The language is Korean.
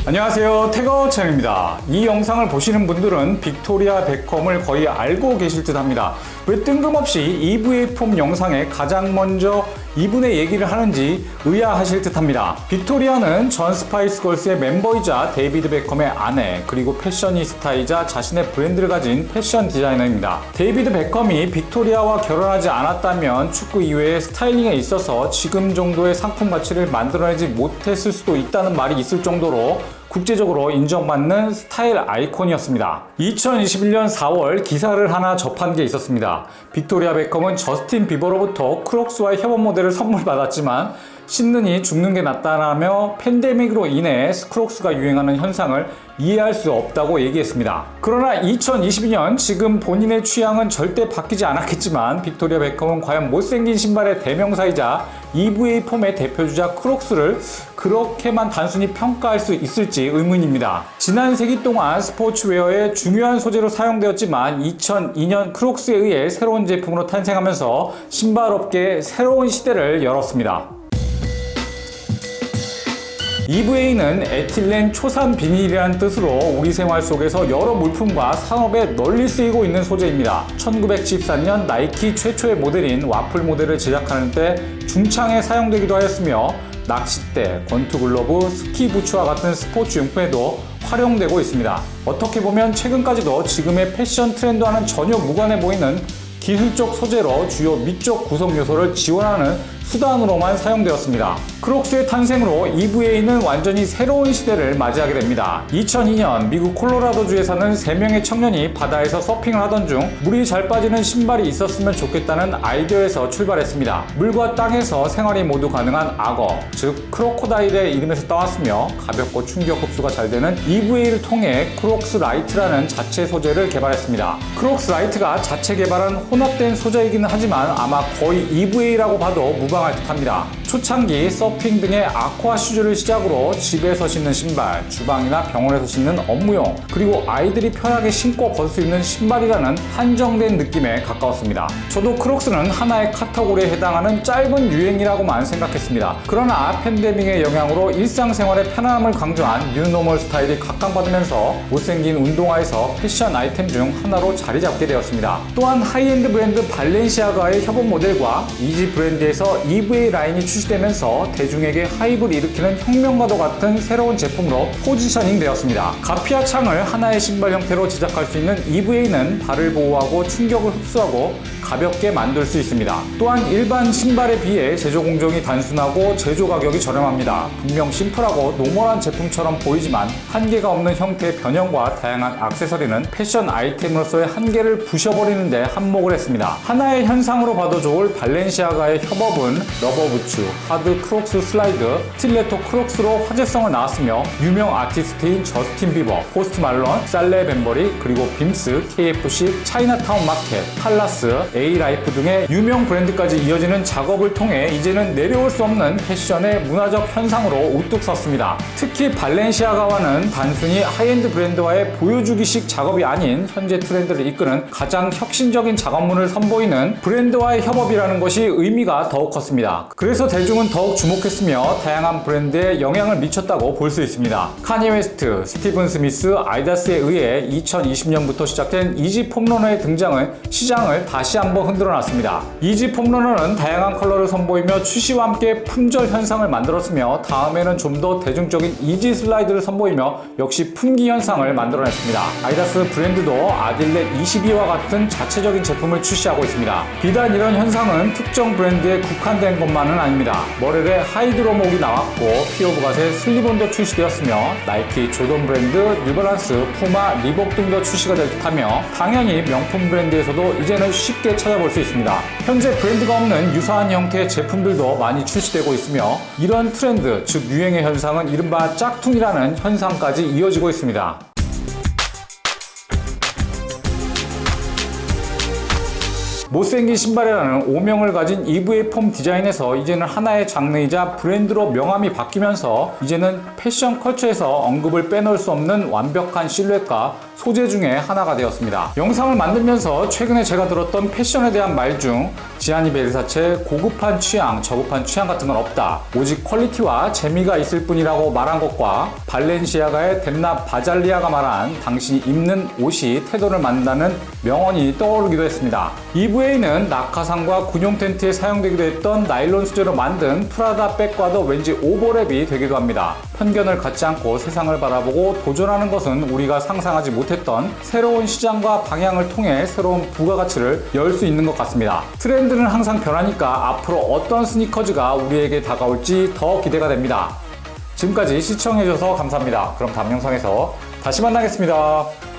안녕하세요, 태거찬입니다. 이 영상을 보시는 분들은 빅토리아 베컴을 거의 알고 계실 듯 합니다. 왜 뜬금없이 EVA 폼 영상에 가장 먼저 이분의 얘기를 하는지 의아하실 듯 합니다. 빅토리아는 전 스파이스 걸스의 멤버이자 데이비드 베컴의 아내, 그리고 패셔니스타이자 자신의 브랜드를 가진 패션 디자이너입니다. 데이비드 베컴이 빅토리아와 결혼하지 않았다면 축구 이외의 스타일링에 있어서 지금 정도의 상품 가치를 만들어내지 못했을 수도 있다는 말이 있을 정도로 국제적으로 인정받는 스타일 아이콘이었습니다. 2021년 4월 기사를 하나 접한 게 있었습니다. 빅토리아 베컴은 저스틴 비버로부터 크록스와의 협업 모델을 선물 받았지만 신느니 죽는 게 낫다라며 팬데믹으로 인해 크록스가 유행하는 현상을 이해할 수 없다고 얘기했습니다. 그러나 2022년 지금 본인의 취향은 절대 바뀌지 않았겠지만 빅토리아 베컴은 과연 못생긴 신발의 대명사이자 EVA 폼의 대표주자 크록스를 그렇게만 단순히 평가할 수 있을지 의문입니다. 지난 세기 동안 스포츠웨어의 중요한 소재로 사용되었지만 2002년 크록스에 의해 새로운 제품으로 탄생하면서 신발업계에 새로운 시대를 열었습니다. EVA는 에틸렌 초산 비닐이라는 뜻으로 우리 생활 속에서 여러 물품과 산업에 널리 쓰이고 있는 소재입니다. 1974년 나이키 최초의 모델인 와플 모델을 제작하는 때 중창에 사용되기도 하였으며 낚싯대, 권투글러브, 스키 부츠와 같은 스포츠 용품에도 활용되고 있습니다. 어떻게 보면 최근까지도 지금의 패션 트렌드와는 전혀 무관해 보이는 기술적 소재로 주요 미적 구성 요소를 지원하는 수단으로만 사용되었습니다. 크록스의 탄생으로 EVA는 완전히 새로운 시대를 맞이하게 됩니다. 2002년 미국 콜로라도주에 사는 3명의 청년이 바다에서 서핑을 하던 중 물이 잘 빠지는 신발이 있었으면 좋겠다는 아이디어에서 출발했습니다. 물과 땅에서 생활이 모두 가능한 악어, 즉 크로코다일의 이름에서 따왔으며 가볍고 충격 흡수가 잘 되는 EVA를 통해 크록스 라이트라는 자체 소재를 개발했습니다. 크록스 라이트가 자체 개발한 혼합된 소재이기는 하지만 아마 거의 EVA라고 봐도 무방할 듯합니다. 초창기 서핑 등의 아쿠아 슈즈를 시작으로 집에서 신는 신발, 주방이나 병원에서 신는 업무용, 그리고 아이들이 편하게 신고 벗을 수 있는 신발이라는 한정된 느낌에 가까웠습니다. 저도 크록스는 하나의 카테고리에 해당하는 짧은 유행이라고만 생각했습니다. 그러나 팬데믹의 영향으로 일상생활의 편안함을 강조한 뉴노멀 스타일이 각광받으면서 못생긴 운동화에서 패션 아이템 중 하나로 자리 잡게 되었습니다. 또한 하이엔드 브랜드 발렌시아가의 협업 모델과 이지 브랜드에서 EVA 라인이 출시되면서 대중에게 하이브를 일으키는 혁명과도 같은 새로운 제품으로 포지셔닝 되었습니다. 가피아 창을 하나의 신발 형태로 제작할 수 있는 EVA는 발을 보호하고 충격을 흡수하고 가볍게 만들 수 있습니다. 또한 일반 신발에 비해 제조 공정이 단순하고 제조 가격이 저렴합니다. 분명 심플하고 노멀한 제품처럼 보이지만 한계가 없는 형태의 변형과 다양한 액세서리는 패션 아이템으로서의 한계를 부셔버리는데 한몫을 했습니다. 하나의 현상으로 봐도 좋을 발렌시아가의 협업은 러버 부츠, 하드 크록스 슬라이드, 스틸레토 크록스로 화제성을 낳았으며 유명 아티스트인 저스틴 비버, 포스트 말론, 살레 벤버리, 그리고 빔스, KFC, 차이나타운 마켓, 칼라스, A-라이프 등의 유명 브랜드까지 이어지는 작업을 통해 이제는 내려올 수 없는 패션의 문화적 현상으로 우뚝 섰습니다. 특히 발렌시아가와는 단순히 하이엔드 브랜드와의 보여주기식 작업이 아닌 현재 트렌드를 이끄는 가장 혁신적인 작업문을 선보이는 브랜드와의 협업이라는 것이 의미가 더욱 컸습니다. 그래서 대중은 더욱 주목했으며 다양한 브랜드에 영향을 미쳤다고 볼 수 있습니다. 카니 웨스트, 스티븐 스미스, 아디다스에 의해 2020년부터 시작된 이지 폼러너의 등장은 시장을 다시 한번 흔들어놨습니다. 이지 폼러너는 다양한 컬러를 선보이며 출시와 함께 품절 현상을 만들었으며 다음에는 좀 더 대중적인 이지 슬라이드를 선보이며 역시 품귀 현상을 만들어냈습니다. 아디다스 브랜드도 아딜렛 22와 같은 자체적인 제품을 출시하고 있습니다. 비단 이런 현상은 특정 브랜드에 국한된 것만은 아닙니다. 머렐의 하이드로목이 나왔고 피오브갓의 슬리본도 출시되었으며 나이키, 조던 브랜드, 뉴발란스, 푸마, 리복 등도 출시가 될 듯하며 당연히 명품 브랜드에서도 이제는 쉽게 찾아볼 수 있습니다. 현재 브랜드가 없는 유사한 형태의 제품들도 많이 출시되고 있으며 이런 트렌드, 즉 유행의 현상은 이른바 짝퉁이라는 현상까지 이어지고 있습니다. 못생긴 신발이라는 오명을 가진 EVA 폼 디자인에서 이제는 하나의 장르이자 브랜드로 명암이 바뀌면서 이제는 패션 컬처에서 언급을 빼놓을 수 없는 완벽한 실루엣과 소재 중에 하나가 되었습니다. 영상을 만들면서 최근에 제가 들었던 패션에 대한 말 중 지아니 베르사체 고급한 취향, 저급한 취향 같은 건 없다. 오직 퀄리티와 재미가 있을 뿐이라고 말한 것과 발렌시아가의 덴나 바잘리아가 말한 당신이 입는 옷이 태도를 만든다는 명언이 떠오르기도 했습니다. EVA는 낙하산과 군용 텐트에 사용되기도 했던 나일론 소재로 만든 프라다 백과도 왠지 오버랩이 되기도 합니다. 편견을 갖지 않고 세상을 바라보고 도전하는 것은 우리가 상상하지 못했던 새로운 시장과 방향을 통해 새로운 부가가치를 열 수 있는 것 같습니다. 트렌드는 항상 변하니까 앞으로 어떤 스니커즈가 우리에게 다가올지 더 기대가 됩니다. 지금까지 시청해주셔서 감사합니다. 그럼 다음 영상에서 다시 만나겠습니다.